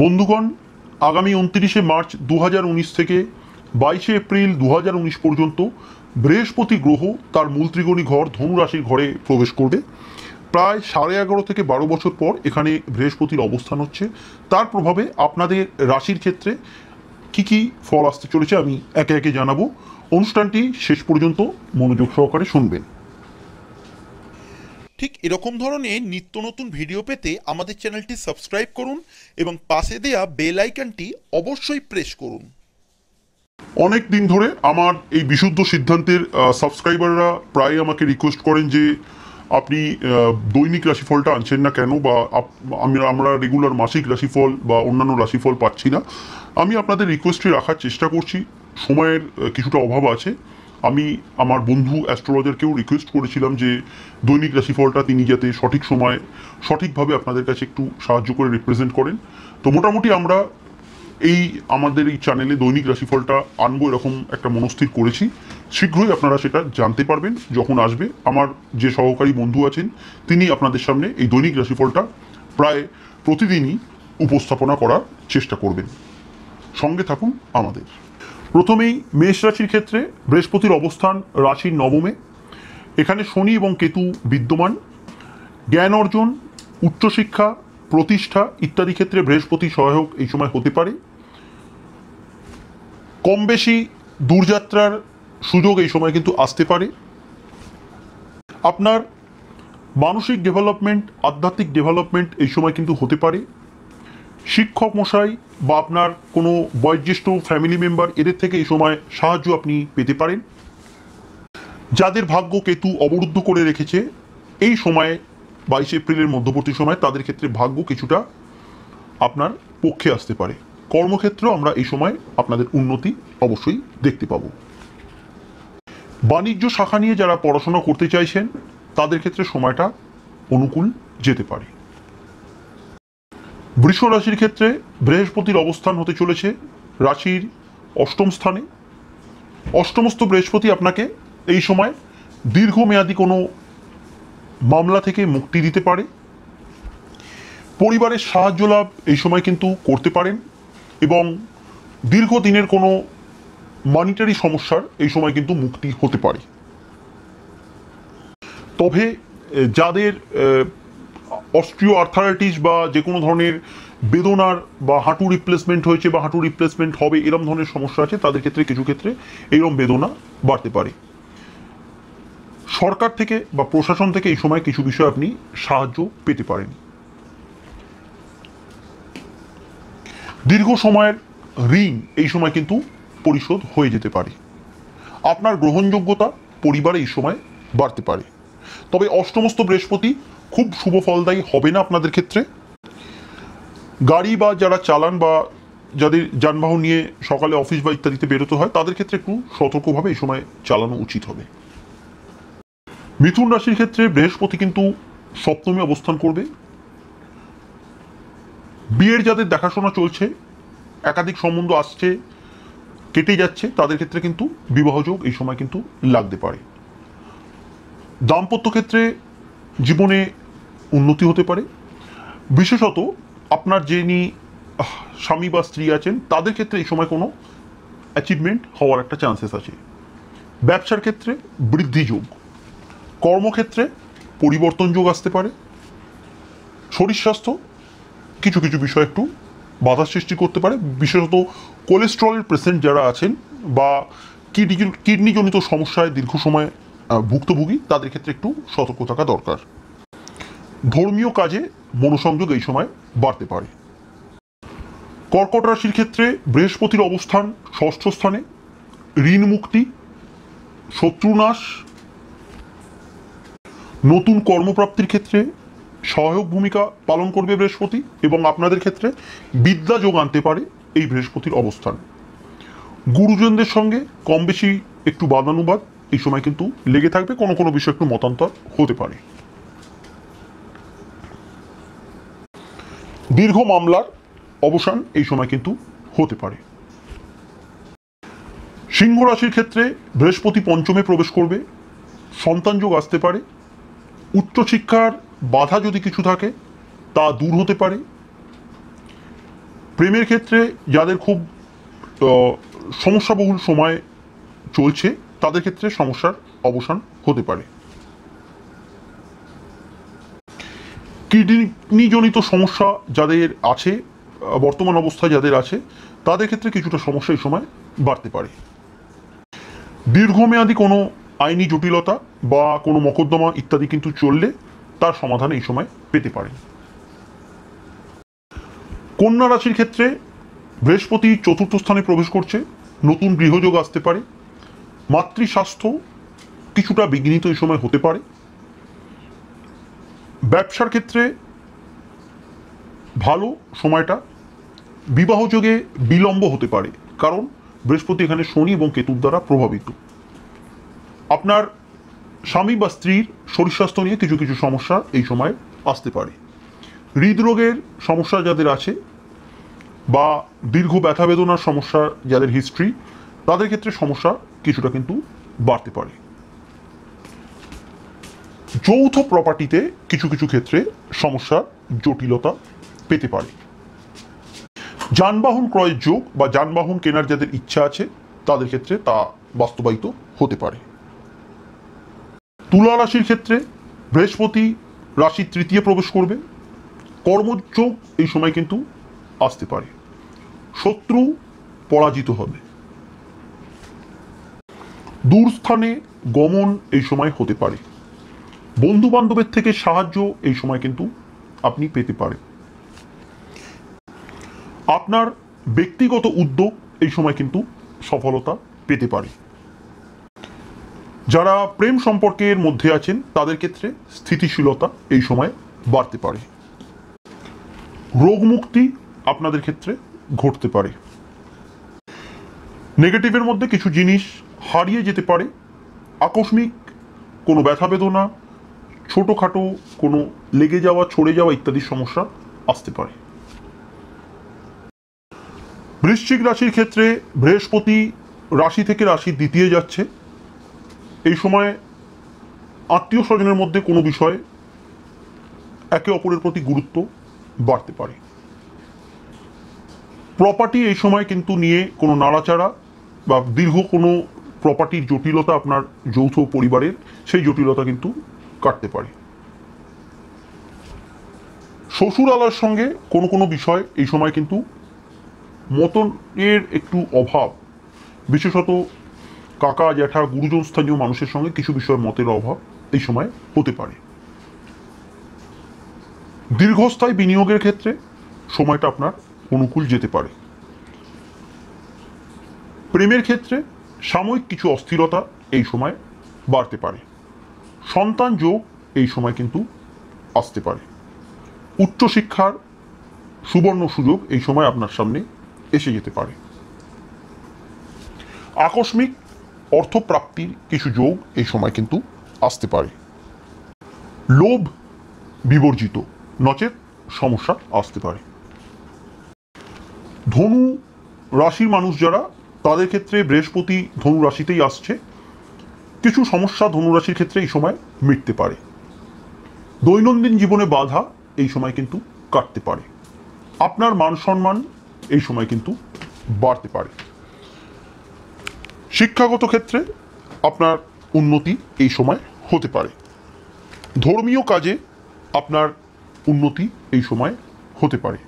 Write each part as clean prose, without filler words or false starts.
বন্ধুগণ, আগামী 29শে মার্চ 2019 থেকে 22শে এপ্রিল 2019 পর্যন্ত বৃহস্পতি গ্রহ তার মূল ত্রিকোণী ঘর ধনু রাশির ঘরে প্রবেশ করবে। প্রায় 11.5 থেকে 12 বছর পর এখানে বৃহস্পতির অবস্থান হচ্ছে। তার প্রভাবে আপনাদের রাশির ক্ষেত্রে কি কি ফল আসতে চলেছে আমি একে একে জানাবো। অনুষ্ঠানটি শেষ পর্যন্ত মনোযোগ সহকারে শুনবেন। ঠিক এরকম ধরনের নিত্য নতুন ভিডিও পেতে আমাদের চ্যানেলটি সাবস্ক্রাইব করুন এবং পাশে দেয়া বেল আইকনটি অবশ্যই প্রেস করুন। অনেক দিন ধরে আমার এই বিশুদ্ধ সিদ্ধান্তের সাবস্ক্রাইবাররা প্রায় আমাকে রিকোয়েস্ট করেন যে আপনি দৈনিক রাশিফলটা আনছেন না কেন, বা আমরা রেগুলার মাসিক রাশিফল বা অন্যান্য রাশিফল পাচ্ছি না। আমি আপনাদের রিকোয়েস্টটি রাখার চেষ্টা করছি। সময়ের কিছুটা অভাব আছে। আমি আমার বন্ধু অ্যাস্ট্রোলজারকেও রিকোয়েস্ট করেছিলাম যে দৈনিক রাশিফলটা তিনি যাতে সঠিক সময়ে সঠিকভাবে আপনাদের কাছে একটু সাহায্য করে রিপ্রেজেন্ট করেন। তো মোটামুটি আমরা আমাদের এই চ্যানেলে দৈনিক রাশিফলটা আনবো এরকম একটা মনস্থির করেছি। শীঘ্রই আপনারা সেটা জানতে পারবেন যখন আসবে। আমার যে সহকারী বন্ধু আছেন তিনি আপনাদের সামনে এই দৈনিক রাশিফলটা প্রায় প্রতিদিনই উপস্থাপনা করার চেষ্টা করবেন। সঙ্গে থাকুন আমাদের। প্রথমেই মেষ রাশির ক্ষেত্রে বৃহস্পতির অবস্থান রাশির নবমে। এখানে শনি এবং কেতু বিদ্যমান। জ্ঞান অর্জন, উচ্চশিক্ষা, প্রতিষ্ঠা ইত্যাদি ক্ষেত্রে বৃহস্পতি সহায়ক এই সময় হতে পারে। কম বেশি দূরযাত্রার সুযোগ এই সময় কিন্তু আসতে পারে। আপনার মানসিক ডেভেলপমেন্ট, আধ্যাত্মিক ডেভেলপমেন্ট এই সময় কিন্তু হতে পারে। শিক্ষক মশাই বা আপনার কোনো বয়োজ্যেষ্ঠ ফ্যামিলি মেম্বার এদের থেকে এই সময় সাহায্য আপনি পেতে পারেন। যাদের ভাগ্য কেতু অবরুদ্ধ করে রেখেছে এই সময়ে 22 এপ্রিলের মধ্যবর্তী সময়, তাদের ক্ষেত্রে ভাগ্য কিছুটা আপনার পক্ষে আসতে পারে। কর্মক্ষেত্রেও আমরা এই সময় আপনাদের উন্নতি অবশ্যই দেখতে পাবো। বাণিজ্য শাখা নিয়ে যারা পড়াশোনা করতে চাইছেন তাদের ক্ষেত্রে সময়টা অনুকূল যেতে পারে। বৃষ রাশির ক্ষেত্রে বৃহস্পতির অবস্থান হতে চলেছে রাশির অষ্টম স্থানে। অষ্টমস্থ বৃহস্পতি আপনাকে এই সময় দীর্ঘমেয়াদী কোনো মামলা থেকে মুক্তি দিতে পারে। পরিবারের সাহায্য লাভ এই সময় কিন্তু করতে পারেন এবং দীর্ঘদিনের কোনো মনিটারি সমস্যার এই সময় কিন্তু মুক্তি হতে পারে। তবে যাদের অস্ট্রিও আর্থারাইটিস বা যে কোনো ধরনের বেদনার বা হাঁটু রিপ্লেসমেন্ট হয়েছে বা হাঁটু রিপ্লেসমেন্ট হবে এরকম ধরনের সমস্যা আছে, তাদের ক্ষেত্রে কিছু ক্ষেত্রে এইরকম বেদনা বাড়তে পারে। সরকার থেকে বা প্রশাসন থেকে এই সময় কিছু বিষয় আপনি সাহায্য পেতে পারেন। দীর্ঘ সময়ের ঋণ এই সময় কিন্তু পরিশোধ হয়ে যেতে পারে। আপনার গ্রহণযোগ্যতা পরিবারে এই সময় বাড়তে পারে। তবে অষ্টমস্থ বৃহস্পতি খুব শুভ ফলদায়ী হবে না আপনাদের ক্ষেত্রে। গাড়ি বা যারা চালান বা যাদের যানবাহন নিয়ে সকালে অফিস বা ইত্যাদিতে বেরোতে হয় তাদের ক্ষেত্রে একটু সতর্কভাবে এই সময় চালানো উচিত হবে। মিথুন রাশির ক্ষেত্রে বৃহস্পতি কিন্তু সপ্তমে অবস্থান করবে। বিয়ের যাদের দেখাশোনা চলছে, একাধিক সম্বন্ধ আসছে, কেটে যাচ্ছে, তাদের ক্ষেত্রে কিন্তু বিবাহযোগ এই সময় কিন্তু লাগতে পারে। দাম্পত্য ক্ষেত্রে জীবনে উন্নতি হতে পারে। বিশেষত আপনার যিনি স্বামী বা স্ত্রী আছেন তাদের ক্ষেত্রে এই সময় কোনো অ্যাচিভমেন্ট হওয়ার একটা চান্সেস আছে। ব্যবসার ক্ষেত্রে বৃদ্ধি যোগ, কর্মক্ষেত্রে পরিবর্তন যোগ আসতে পারে। শরীর স্বাস্থ্য কিছু কিছু বিষয় একটু বাধা সৃষ্টি করতে পারে। বিশেষত কোলেস্ট্রলের পেশেন্ট যারা আছেন বা কিডনিজনিত সমস্যায় দীর্ঘ সময় ভুক্তভোগী তাদের ক্ষেত্রে একটু সতর্ক থাকা দরকার। ধর্মীয় কাজে মনোসংযোগ এই সময় বাড়তে পারে। কর্কট রাশির ক্ষেত্রে বৃহস্পতির অবস্থান ষষ্ঠ স্থানে। ঋণ মুক্তি, শত্রুনাশ, নতুন কর্মপ্রাপ্তির ক্ষেত্রে সহায়ক ভূমিকা পালন করবে বৃহস্পতি এবং আপনাদের ক্ষেত্রে বিদ্যা যোগ আনতে পারে এই বৃহস্পতির অবস্থান। গুরুজনদের সঙ্গে কম বেশি একটু বাদানুবাদ এই সময় কিন্তু লেগে থাকবে, কোনো কোনো বিষয় একটু মতান্তর হতে পারে। দীর্ঘ মামলার অবসান এই সময় কিন্তু হতে পারে। সিংহ রাশির ক্ষেত্রে বৃহস্পতি পঞ্চমে প্রবেশ করবে, সন্তান যোগ আসতে পারে। উচ্চশিক্ষার বাধা যদি কিছু থাকে তা দূর হতে পারে। প্রেমের ক্ষেত্রে যাদের খুব সমস্যাবহুল সময় চলছে তাদের ক্ষেত্রে সমস্যার অবসান হতে পারে। কিডনিজনিত সমস্যা যাদের আছে, বর্তমান অবস্থায় যাদের আছে তাদের ক্ষেত্রে কিছুটা সমস্যা এই সময় বাড়তে পারে। দীর্ঘমেয়াদী কোনো আইনি জটিলতা বা কোনো মকদ্দমা ইত্যাদি কিন্তু চললে তার সমাধান এই সময় পেতে পারেন। কন্যা রাশির ক্ষেত্রে বৃহস্পতি চতুর্থ স্থানে প্রবেশ করছে, নতুন গৃহযোগ আসতে পারে। মাতৃস্বাস্থ্য কিছুটা বিঘ্নিত এই সময় হতে পারে। ব্যবসার ক্ষেত্রে ভালো সময়টা, বিবাহযোগে বিলম্ব হতে পারে, কারণ বৃহস্পতি এখানে শনি এবং কেতুর দ্বারা প্রভাবিত। আপনার স্বামী বা স্ত্রীর শরীর স্বাস্থ্য নিয়ে কিছু কিছু সমস্যা এই সময় আসতে পারে। হৃদরোগের সমস্যা যাদের আছে বা দীর্ঘ ব্যথা বেদনার সমস্যা যাদের হিস্ট্রি, তাদের ক্ষেত্রে সমস্যা কিছুটা কিন্তু বাড়তে পারে। যৌথ প্রপার্টিতে কিছু কিছু ক্ষেত্রে সমস্যা জটিলতা পেতে পারে। যানবাহন ক্রয়ের যোগ বা যানবাহন কেনার যাদের ইচ্ছা আছে তাদের ক্ষেত্রে তা বাস্তবায়িত হতে পারে। তুলা রাশির ক্ষেত্রে বৃহস্পতি রাশির তৃতীয় প্রবেশ করবে, কর্মযোগ এই সময় কিন্তু আসতে পারে। শত্রু পরাজিত হবে। দূর স্থানে গমন এই সময় হতে পারে। বন্ধু বান্ধবের থেকে সাহায্য এই সময় কিন্তু আপনি পেতে পারেন। আপনার ব্যক্তিগত উদ্যোগ এই সময় কিন্তু সফলতা পেতে পারে। যারা প্রেম সম্পর্কের মধ্যে আছেন তাদের ক্ষেত্রে স্থিতিশীলতা এই সময় বাড়তে পারে। রোগমুক্তি আপনাদের ক্ষেত্রে ঘটতে পারে। নেগেটিভের মধ্যে কিছু জিনিস হারিয়ে যেতে পারে। আকস্মিক কোনো ব্যথা বেদনা, ছোটোখাটো কোনো লেগে যাওয়া, ছড়ে যাওয়া ইত্যাদি সমস্যা আসতে পারে। বৃশ্চিক রাশির ক্ষেত্রে বৃহস্পতি রাশি থেকে রাশির দ্বিতীয় যাচ্ছে। এই সময় আত্মীয় স্বজনের মধ্যে কোনো বিষয়ে একে অপরের প্রতি গুরুত্ব বাড়তে পারে। প্রপার্টি এই সময় কিন্তু নিয়ে কোনো নাড়াচাড়া বা দীর্ঘ কোনো প্রপার্টির জটিলতা আপনার যৌথ পরিবারের, সেই জটিলতা কিন্তু কাটতে পারে। শ্বশুরালার সঙ্গে কোনো কোনো বিষয় এই সময় কিন্তু মতনের একটু অভাব, বিশেষত কাকা জ্যাঠা গুরুজন স্থানীয় মানুষের সঙ্গে কিছু বিষয়ের মতের অভাব এই সময় হতে পারে। দীর্ঘস্থায়ী বিনিয়োগের ক্ষেত্রে সময়টা আপনার অনুকূল যেতে পারে। প্রেমের ক্ষেত্রে সাময়িক কিছু অস্থিরতা এই সময় বাড়তে পারে। সন্তান যোগ এই সময় কিন্তু আসতে পারে। উচ্চশিক্ষার সুবর্ণ সুযোগ এই সময় আপনার সামনে এসে যেতে পারে। আকস্মিক অর্থপ্রাপ্তির কিছু যোগ এই সময় কিন্তু আসতে পারে। লোভ বিবর্জিত, নচেত সমস্যা আসতে পারে। ধনু রাশির মানুষ যারা, তাদের ক্ষেত্রে বৃহস্পতি ধনু রাশিতেই আসছে। কিছু সমস্যা ধনু রাশির ক্ষেত্রে এই সময় মিটতে পারে। দৈনন্দিন জীবনে বাধা এই সময় কিন্তু কাটতে পারে। আপনার মান সম্মান এই সময় কিন্তু বাড়তে পারে। শিক্ষাগত ক্ষেত্রে আপনার উন্নতি এই সময় হতে পারে। ধর্মীয় কাজে আপনার উন্নতি এই সময় হতে পারে।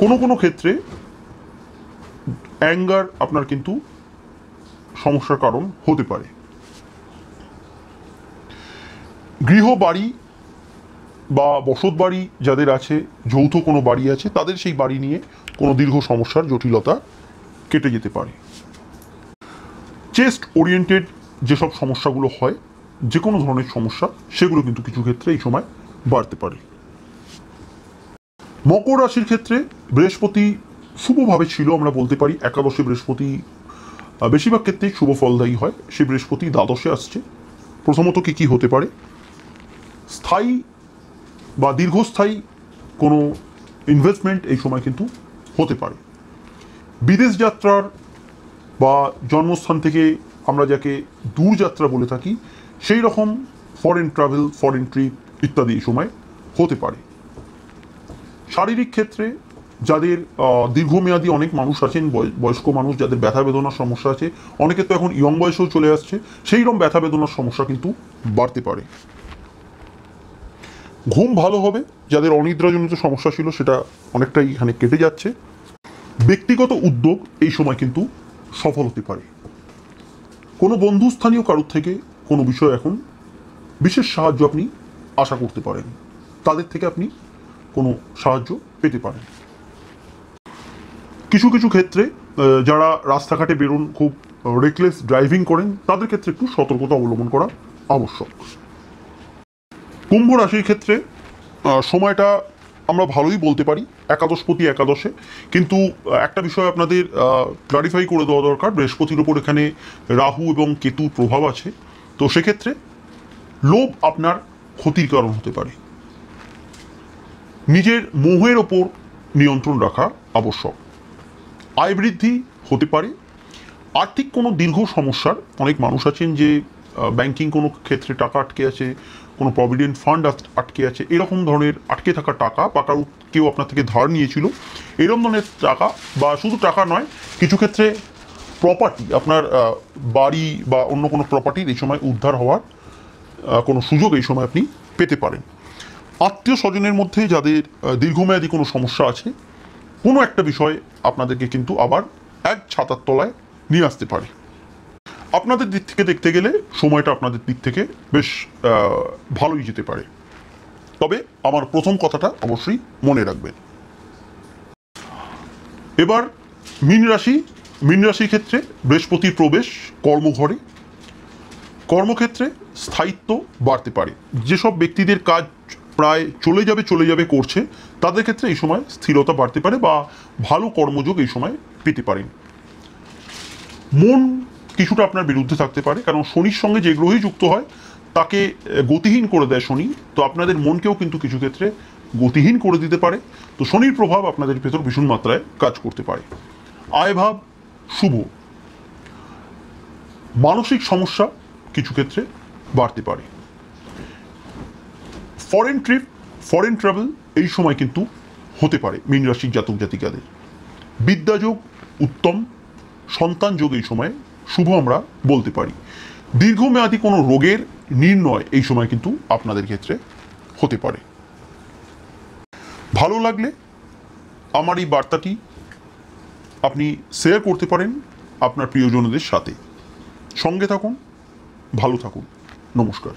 কোনো কোনো ক্ষেত্রে অ্যাঙ্গার আপনার কিন্তু সমস্যার কারণ হতে পারে। গৃহ বাড়ি বা বসত বাড়ি যাদের আছে, যৌথ কোনো বাড়ি আছে, তাদের সেই বাড়ি নিয়ে কোনো দীর্ঘ সমস্যার জটিলতা কেটে যেতে পারে। চেস্ট ওরিয়েন্টেড যেসব সমস্যাগুলো হয়, যে কোনো ধরনের সমস্যা, সেগুলো কিন্তু কিছু ক্ষেত্রে এই সময় বাড়তে পারে। মকর রাশির ক্ষেত্রে বৃহস্পতি শুভভাবে ছিল, আমরা বলতে পারি। একাদশে বৃহস্পতি বেশিরভাগ ক্ষেত্রেই শুভ ফলদায়ী হয়। সে বৃহস্পতি দ্বাদশে আসছে। প্রথমত কি হতে পারে, স্থায়ী বা দীর্ঘস্থায়ী কোনো ইনভেস্টমেন্ট এই সময় কিন্তু হতে পারে। বিদেশ যাত্রার বা জন্মস্থান থেকে আমরা যাকে দূরযাত্রা বলে থাকি, সেই রকম ফরেন ট্রাভেল, ফরেন ট্রিপ ইত্যাদি এই সময় হতে পারে। শারীরিক ক্ষেত্রে যাদের দীর্ঘমেয়াদী অনেক মানুষ আছেন, বয়স্ক মানুষ যাদের ব্যথা বেদনার সমস্যা আছে, অনেকে তো এখন ইয়ং বয়সেও চলে আসছে, সেই রকম ব্যথা বেদনার সমস্যা কিন্তু বাড়তে পারে। ঘুম ভালো হবে, যাদের অনিদ্রাজনিত সমস্যা ছিল সেটা অনেকটাই এখানে কেটে যাচ্ছে। ব্যক্তিগত উদ্যোগ এই সময় কিন্তু সফল হতে পারে। কোনো বন্ধুস্থানীয় কারোর থেকে কোনো বিষয় এখন বিশেষ সাহায্য আপনি আশা করতে পারেন, তাদের থেকে আপনি কোনো সাহায্য পেতে পারেন। কিছু কিছু ক্ষেত্রে যারা রাস্তাঘাটে বেরোন, খুব রেকলেস ড্রাইভিং করেন, তাদের ক্ষেত্রে একটু সতর্কতা অবলম্বন করা আবশ্যক। কুম্ভ রাশির ক্ষেত্রে সময়টা আমরা ভালোই বলতে পারি, একাদশপতি একাদশে, কিন্তু একটা বিষয় আপনাদের ক্লারিফাই করে দেওয়া দরকার, বৃহস্পতির ওপর এখানে রাহু এবং কেতুর প্রভাব আছে, তো সেক্ষেত্রে লোভ আপনার ক্ষতির কারণ হতে পারে। নিজের মোহের ওপর নিয়ন্ত্রণ রাখা আবশ্যক। আয় বৃদ্ধি হতে পারে। আর্থিক কোনো দীর্ঘ সমস্যার অনেক মানুষ আছেন যে ব্যাংকিং কোনো ক্ষেত্রে টাকা আটকে আছে, কোনো প্রভিডেন্ট ফান্ড আটকে আছে, এরকম ধরনের আটকে থাকা টাকা বা কারো কেউ আপনার থেকে ধার নিয়েছিল, এরকম ধরনের টাকা, বা শুধু টাকা নয়, কিছু ক্ষেত্রে প্রপার্টি, আপনার বাড়ি বা অন্য কোনো প্রপার্টির এই সময় উদ্ধার হওয়ার কোনো সুযোগ এই সময় আপনি পেতে পারেন। আত্মীয় স্বজনের মধ্যে যাদের দীর্ঘমেয়াদী কোনো সমস্যা আছে, কোনো একটা বিষয় আপনাদেরকে কিন্তু আবার এক ছাতার তলায় নিয়ে আসতে পারে। আপনাদের দিক থেকে দেখতে গেলে সময়টা আপনাদের দিক থেকে বেশ ভালোই যেতে পারে, তবে আমার প্রথম কথাটা অবশ্যই মনে রাখবেন। এবার মীন রাশির ক্ষেত্রে বৃহস্পতির প্রবেশ কর্মঘরে, কর্মক্ষেত্রে স্থায়িত্ব বাড়তে পারে। যেসব ব্যক্তিদের কাজ প্রায় চলে যাবে করছে, তাদের ক্ষেত্রে এই সময় স্থিরতা বাড়তে পারে বা ভালো কর্মযোগ এই সময় পেতে পারেন। মন কিছুটা আপনার বিরুদ্ধে থাকতে পারে, কারণ শনির সঙ্গে যে গ্রহই যুক্ত হয় তাকে গতিহীন করে দেয় শনি, তো আপনাদের মনকেও কিন্তু কিছু ক্ষেত্রে গতিহীন করে দিতে পারে। তো শনির প্রভাব আপনাদের ভেতর ভীষণ মাত্রায় কাজ করতে পারে। আয়ভাব শুভ। মানসিক সমস্যা কিছু ক্ষেত্রে বাড়তে পারে। ফরেন ট্রাভেল এই সময় কিন্তু হতে পারে মীন রাশির জাতক জাতিকাদের। বিদ্যাযোগ উত্তম, সন্তান যোগ এই সময় শুভ আমরা বলতে পারি। দীর্ঘমেয়াদী কোনো রোগের নির্ণয় এই সময় কিন্তু আপনাদের ক্ষেত্রে হতে পারে। ভালো লাগলে আমার এই বার্তাটি আপনি শেয়ার করতে পারেন আপনার প্রিয়জনদের সাথে। সঙ্গে থাকুন, ভালো থাকুন, নমস্কার।